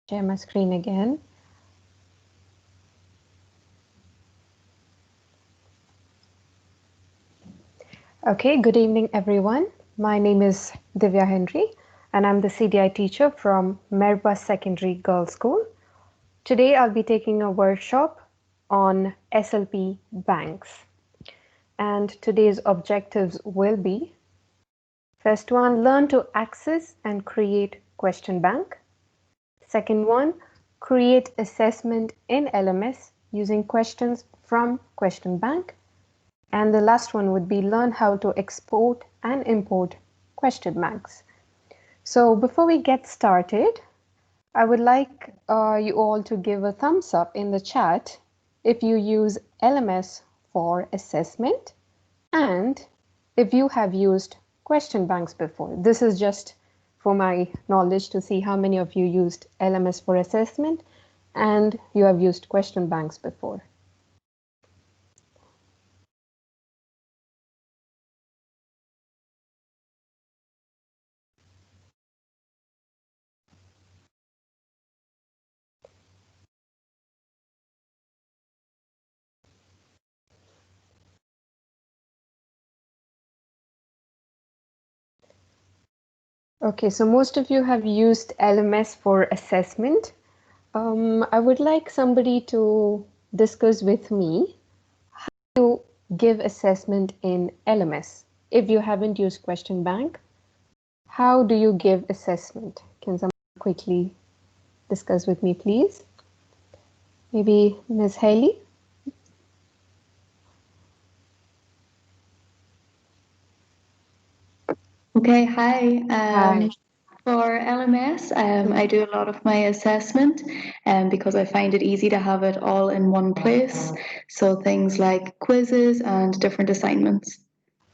share my screen again. Okay, good evening, everyone. My name is Divya Henry, and I'm the CDI teacher from Merba Secondary Girls School. Today, I'll be taking a workshop on SLP Banks. And today's objectives will be, first one, learn to access and create question bank. Second one, create assessment in LMS using questions from question bank. And the last one would be learn how to export and import question banks. So before we get started, I would like you all to give a thumbs up in the chat if you use LMS for assessment and if you have used question banks before. This is just for my knowledge to see how many of you used LMS for assessment and you have used question banks before. Okay, so most of you have used LMS for assessment. I would like somebody to discuss with me how to give assessment in LMS. If you haven't used question bank, how do you give assessment? Can someone quickly discuss with me, please? Maybe Ms. Haley? Okay, hi. Hi. For LMS, I do a lot of my assessment because I find it easy to have it all in one place. So things like quizzes and different assignments.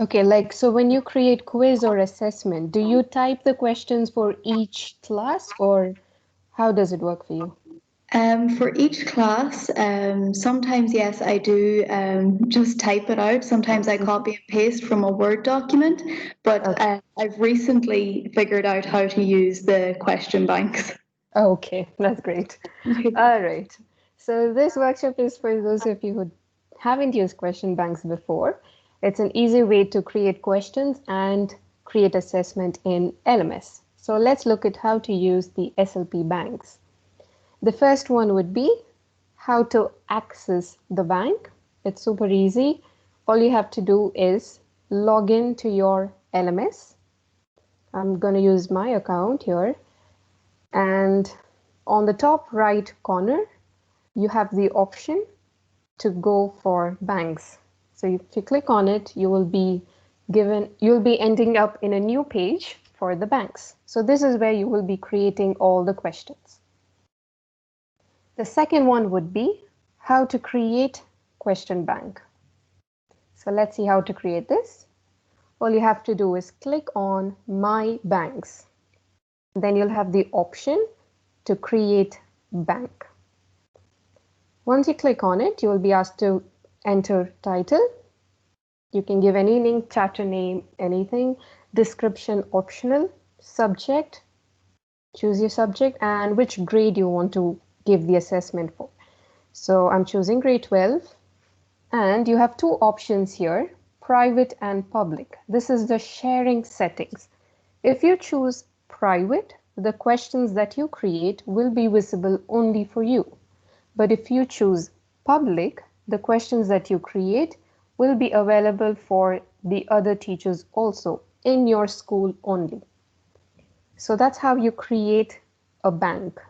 Okay, so when you create quiz or assessment, do you type the questions for each class or how does it work for you? For each class, sometimes, yes, I do just type it out. Sometimes I copy and paste from a Word document, but Okay. I've recently figured out how to use the question banks. Okay, that's great. All right. So this workshop is for those of you who haven't used question banks before. It's an easy way to create questions and create assessment in LMS. So let's look at how to use the SLP banks. The first one would be how to access the bank. It's super easy. All you have to do is log in to your LMS. I'm going to use my account here. And on the top right corner, you have the option to go for banks. So if you click on it, you'll be ending up in a new page for the banks. So this is where you will be creating all the questions. The second one would be how to create question bank. So let's see how to create this. All you have to do is click on My Banks. Then you'll have the option to create bank. Once you click on it, you will be asked to enter title. You can give any name, chapter name, anything. Description optional. Subject, choose your subject and which grade you want to give the assessment for. So I'm choosing grade 12 and you have two options here, private and public. This is the sharing settings. If you choose private, the questions that you create will be visible only for you. But if you choose public, the questions that you create will be available for the other teachers also in your school only. So that's how you create a bank.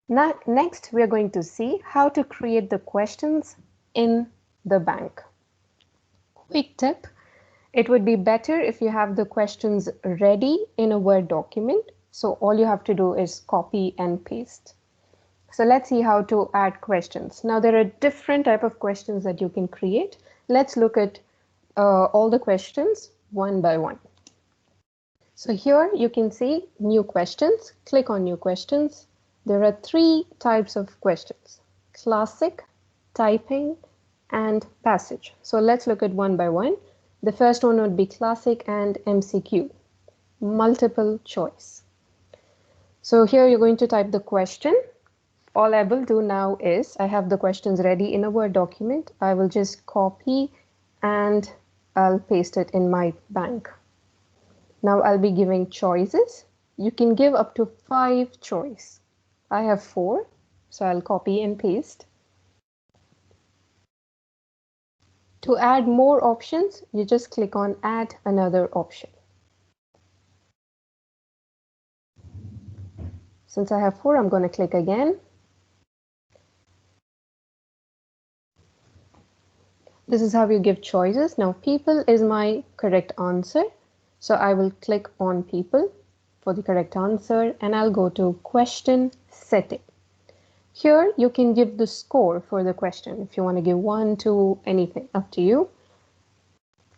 Now, next, we are going to see how to create the questions in the bank. Quick tip, it would be better if you have the questions ready in a Word document. So all you have to do is copy and paste. So let's see how to add questions. Now there are different type of questions that you can create. Let's look at all the questions one by one. So here you can see new questions. Click on new questions. There are three types of questions: classic, typing, and passage. So let's look at one by one. The first one would be classic and MCQ, multiple choice. So here you're going to type the question. All I will do now is, I have the questions ready in a Word document. I will just copy and I'll paste it in my bank. Now I'll be giving choices. You can give up to 5 choice. I have 4, so I'll copy and paste. To add more options, you just click on Add Another Option. Since I have 4, I'm going to click again. This is how you give choices. Now people is my correct answer. So I will click on people for the correct answer and I'll go to question setting. Here you can give the score for the question. If you want to give 1, 2, anything, up to you.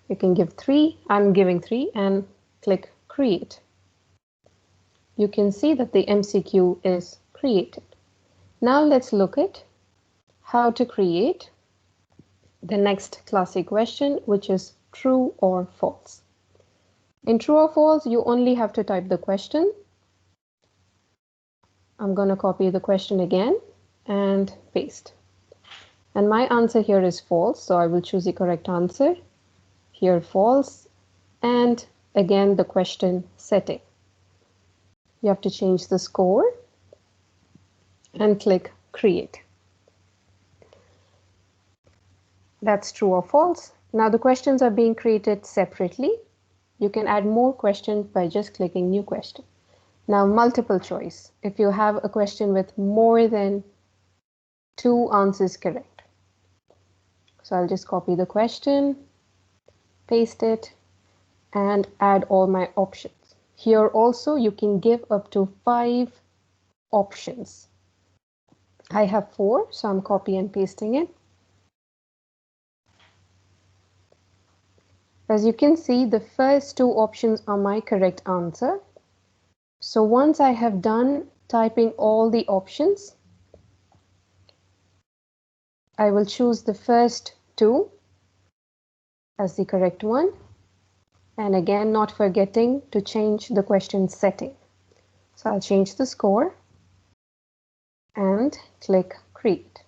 You can give 3. I'm giving 3 and click create. You can see that the MCQ is created. Now let's look at how to create the next classic question, which is true or false. In true or false, you only have to type the question. I'm going to copy the question again and paste. And my answer here is false, so I will choose the correct answer. Here false, and again the question setting. You have to change the score and click create. That's true or false. Now the questions are being created separately. You can add more questions by just clicking new question. Now multiple choice. If you have a question with more than 2 answers correct. So I'll just copy the question, paste it, and add all my options. Here also you can give up to 5 options. I have 4, so I'm copy and pasting it. As you can see, the first 2 options are my correct answer. So once I have done typing all the options, I will choose the first 2 as the correct one. And again, not forgetting to change the question setting. So I'll change the score and click create.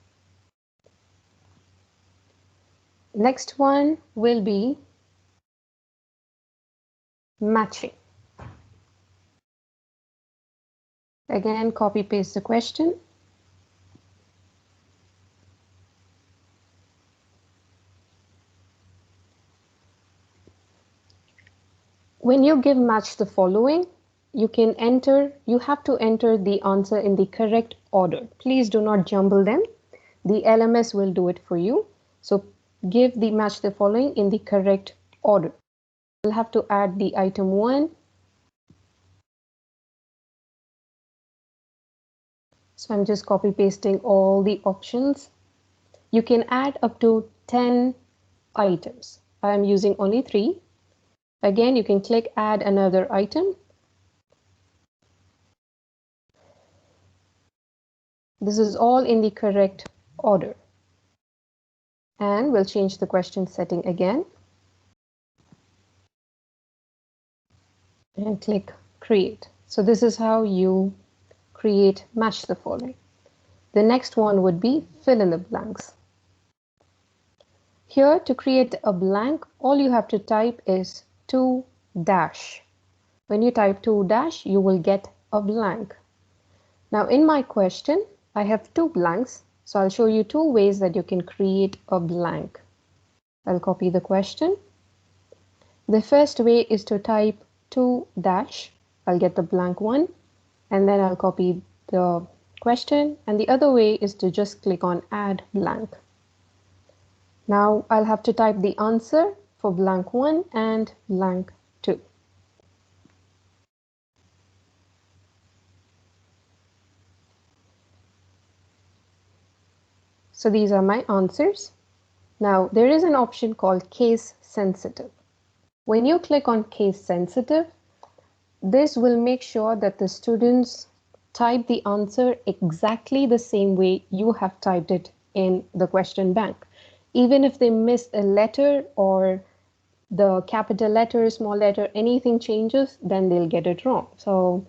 Next one will be matching. Again, copy paste the question. When you give match the following, you have to enter the answer in the correct order. Please do not jumble them. The LMS will do it for you. So give the match the following in the correct order. You'll have to add the item 1. So I'm just copy pasting all the options. You can add up to 10 items. I'm using only 3. Again, you can click add another item. This is all in the correct order. And we'll change the question setting again. And click create. So this is how you create match the following. The next one would be fill in the blanks. Here to create a blank, all you have to type is 2 dash. When you type 2 dash, you will get a blank. Now in my question, I have 2 blanks. So I'll show you 2 ways that you can create a blank. I'll copy the question. The first way is to type 2 dash. I'll get the blank one. And then I'll copy the question. And the other way is to just click on add blank. Now I'll have to type the answer for blank 1 and blank 2. So these are my answers. Now there is an option called case sensitive. When you click on case sensitive, this will make sure that the students type the answer exactly the same way you have typed it in the question bank. Even if they miss a letter or the capital letter, small letter, anything changes, then they'll get it wrong. So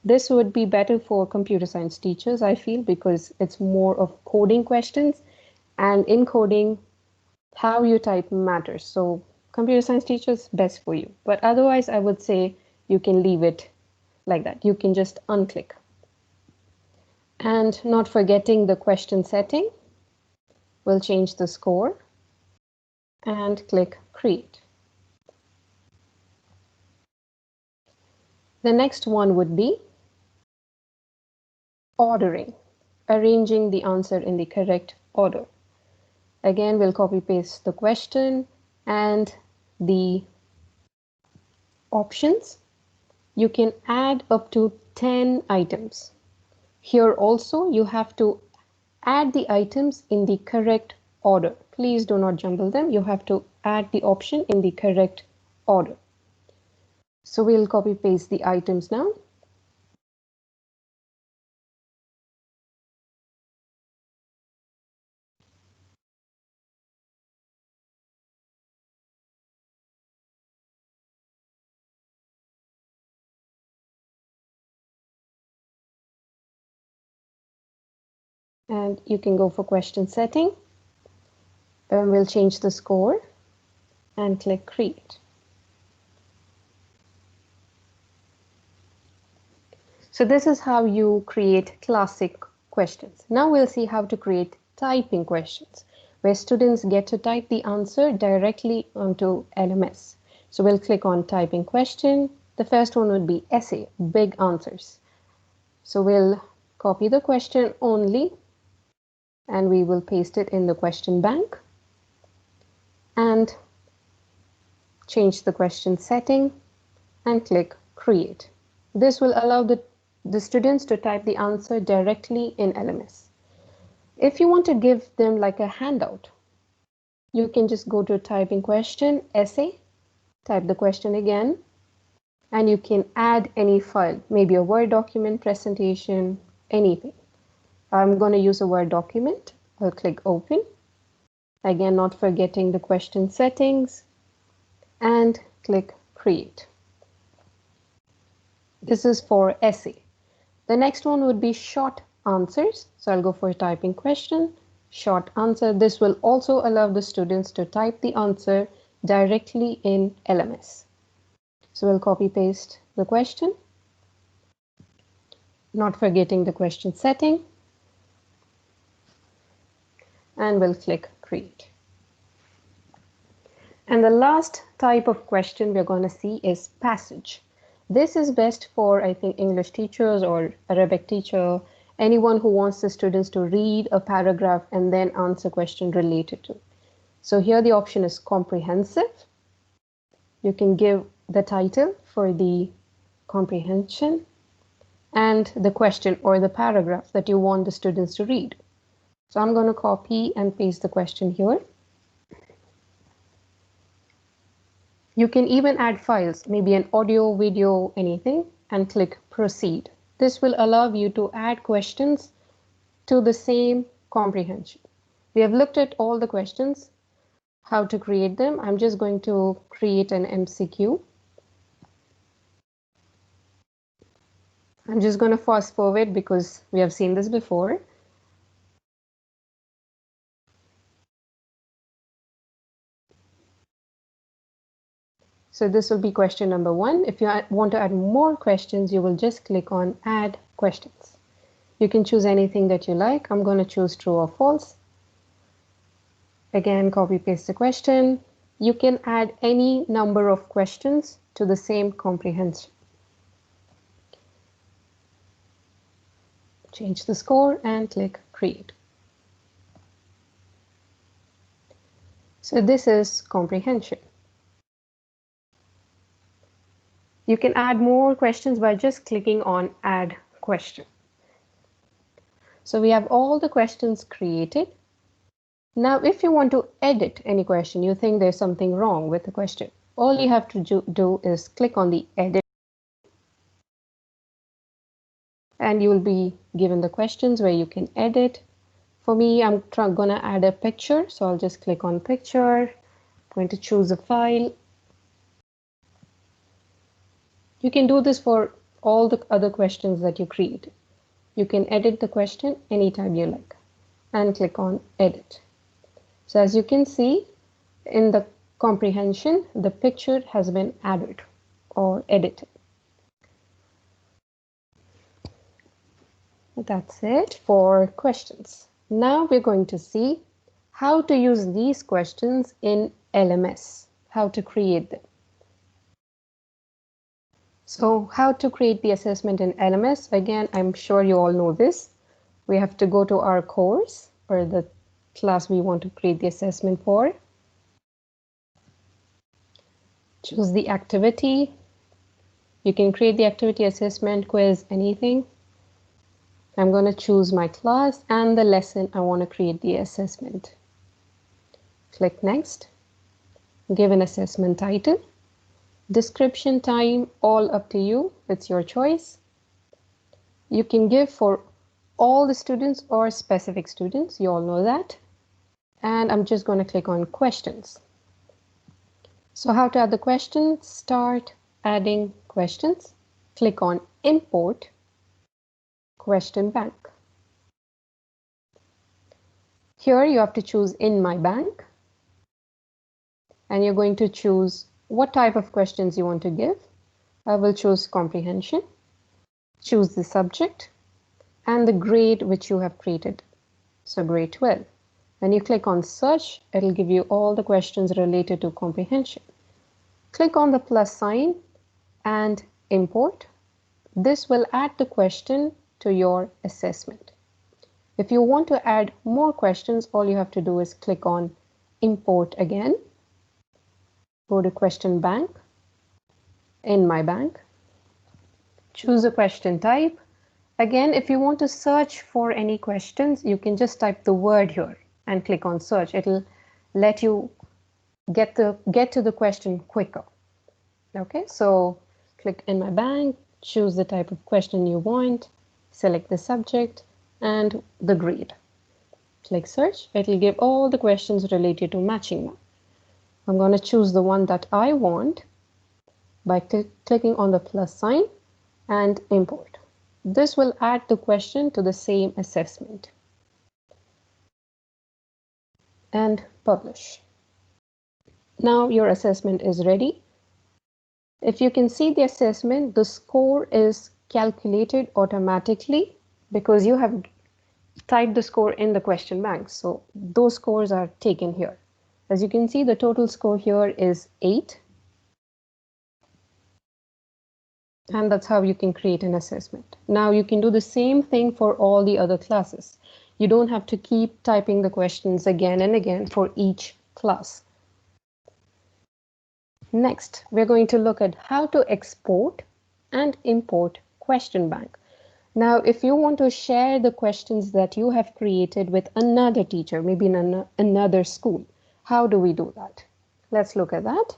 This would be better for computer science teachers, I feel, because it's more of coding questions, and in coding, how you type matters. So computer science teachers, best for you. But otherwise, I would say you can leave it like that. You can just unclick. And not forgetting the question setting, we'll change the score and click create. The next one would be ordering, arranging the answer in the correct order. Again, we'll copy paste the question and the options. You can add up to 10 items. Here also, you have to add the items in the correct order. Please do not jumble them. You have to add the option in the correct order. So we'll copy paste the items now. And you can go for question setting. And we'll change the score and click create. So this is how you create classic questions. Now we'll see how to create typing questions, where students get to type the answer directly onto LMS. So we'll click on typing question. The first one would be essay, big answers. So we'll copy the question only, and we will paste it in the question bank and change the question setting and click create. This will allow the students to type the answer directly in LMS. If you want to give them like a handout, you can just go to typing question, essay, type the question again, and you can add any file, maybe a Word document, presentation, anything. I'm going to use a Word document. I'll click open. Again, not forgetting the question settings, and click create. This is for essay. The next one would be short answers. So I'll go for typing question, short answer. This will also allow the students to type the answer directly in LMS. So we'll copy paste the question, not forgetting the question setting, and we'll click create. And the last type of question we're going to see is passage. This is best for, I think, English teachers or Arabic teacher, anyone who wants the students to read a paragraph and then answer question related to it. So here the option is comprehensive. You can give the title for the comprehension and the question or the paragraph that you want the students to read. So I'm going to copy and paste the question here. You can even add files, maybe an audio, video, anything, and click proceed. This will allow you to add questions to the same comprehension. We have looked at all the questions, how to create them. I'm just going to create an MCQ. I'm just going to fast forward because we have seen this before. So this will be question number 1. If you want to add more questions, you will just click on add questions. You can choose anything that you like. I'm going to choose true or false. Again, copy paste the question. You can add any number of questions to the same comprehension. Change the score and click create. So this is comprehension. You can add more questions by just clicking on add question. So we have all the questions created. Now, if you want to edit any question, you think there's something wrong with the question, all you have to do is click on the edit, and you will be given the questions where you can edit. For me, I'm going to add a picture, so I'll just click on picture. I'm going to choose a file. You can do this for all the other questions that you create. You can edit the question anytime you like and click on edit. So as you can see in the comprehension, the picture has been added or edited. That's it for questions. Now we're going to see how to use these questions in LMS, how to create them. So how to create the assessment in LMS? Again, I'm sure you all know this. We have to go to our course or the class we want to create the assessment for. Choose the activity. You can create the activity, assessment, quiz, anything. I'm going to choose my class and the lesson I want to create the assessment. Click next. Give an assessment title. Description, time, all up to you. It's your choice. You can give for all the students or specific students. You all know that. And I'm just going to click on questions. So how to add the question? Start adding questions. Click on import question bank. Here you have to choose in my bank. And you're going to choose what type of questions you want to give. I will choose comprehension. Choose the subject and the grade which you have created. So grade 12. When you click on search, it'll give you all the questions related to comprehension. Click on the plus sign and import. This will add the question to your assessment. If you want to add more questions, all you have to do is click on import again. Go to question bank, in my bank, choose a question type. Again, if you want to search for any questions, you can just type the word here and click on search. It'll let you get to the question quicker. Okay, so click in my bank, choose the type of question you want, select the subject and the grade. Click search. It'll give all the questions related to matching them. I'm going to choose the one that I want by clicking on the plus sign and import. This will add the question to the same assessment. And publish. Now your assessment is ready. If you can see the assessment, the score is calculated automatically because you have typed the score in the question bank. So those scores are taken here. As you can see, the total score here is 8. And that's how you can create an assessment. Now you can do the same thing for all the other classes. You don't have to keep typing the questions again and again for each class. Next, we're going to look at how to export and import question bank. Now, if you want to share the questions that you have created with another teacher, maybe in another school, how do we do that? Let's look at that.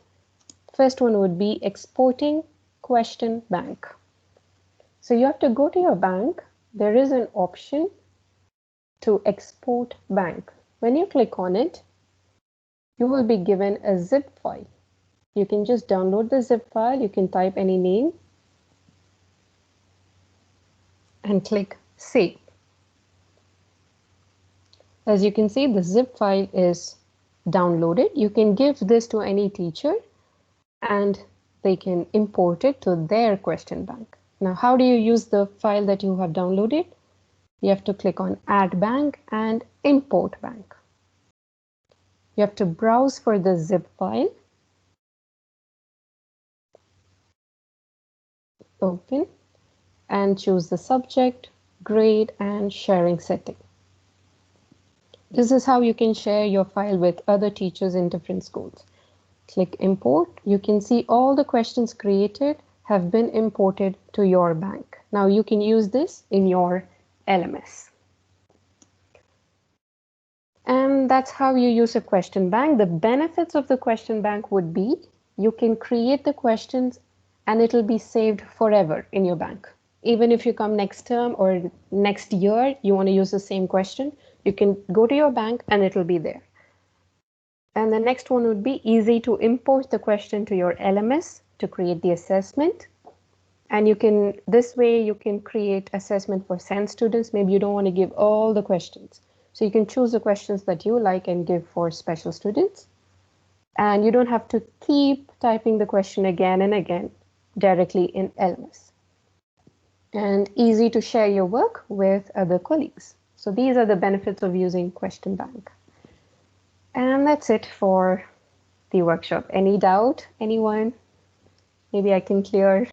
First one would be exporting question bank. So you have to go to your bank. There is an option to export bank. When you click on it, you will be given a zip file. You can just download the zip file. You can type any name and click save. As you can see, the zip file is downloaded. You can give this to any teacher and they can import it to their question bank. Now, how do you use the file that you have downloaded? You have to click on add bank and import bank. You have to browse for the zip file. Open and choose the subject, grade and sharing setting. This is how you can share your file with other teachers in different schools. Click import. You can see all the questions created have been imported to your bank. Now you can use this in your LMS. And that's how you use a question bank. The benefits of the question bank would be you can create the questions and it'll be saved forever in your bank. Even if you come next term or next year, you want to use the same question, you can go to your bank and it'll be there. And the next one would be easy to import the question to your LMS to create the assessment. And you can, this way you can create assessment for SEND students. Maybe you don't want to give all the questions. So you can choose the questions that you like and give for special students. And you don't have to keep typing the question again and again directly in LMS. And easy to share your work with other colleagues. So these are the benefits of using Question Bank. And that's it for the workshop. Any doubt, anyone? Maybe I can clear.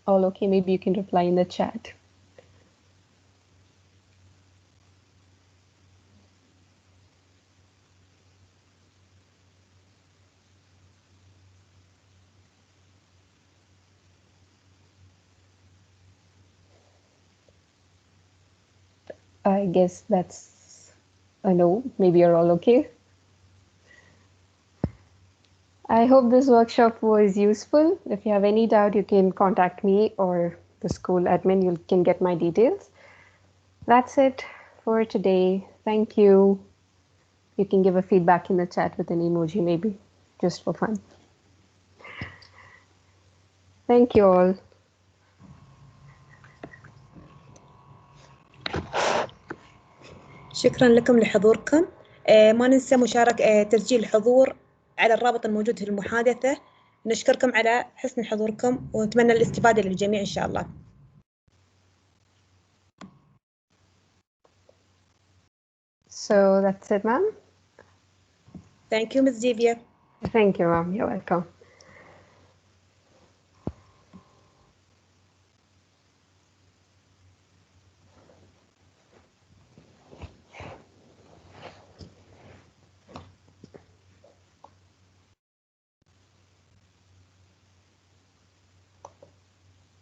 All okay, maybe you can reply in the chat. I guess that's a no. Maybe you're all okay. I hope this workshop was useful. If you have any doubt, you can contact me or the school admin. You can get my details. That's it for today. Thank you. You can give a feedback in the chat with an emoji, maybe, just for fun. Thank you all. شكرا لكم لحضوركم. ما ننسى مشاركة تسجيل الحضور على الرابط الموجود في المحادثة. نشكركم على حسن حضوركم ونتمنى الاستفادة للجميع إن شاء الله. So that's it, ma'am. Thank you, Ms. Divya. Thank you, ma'am. You're welcome.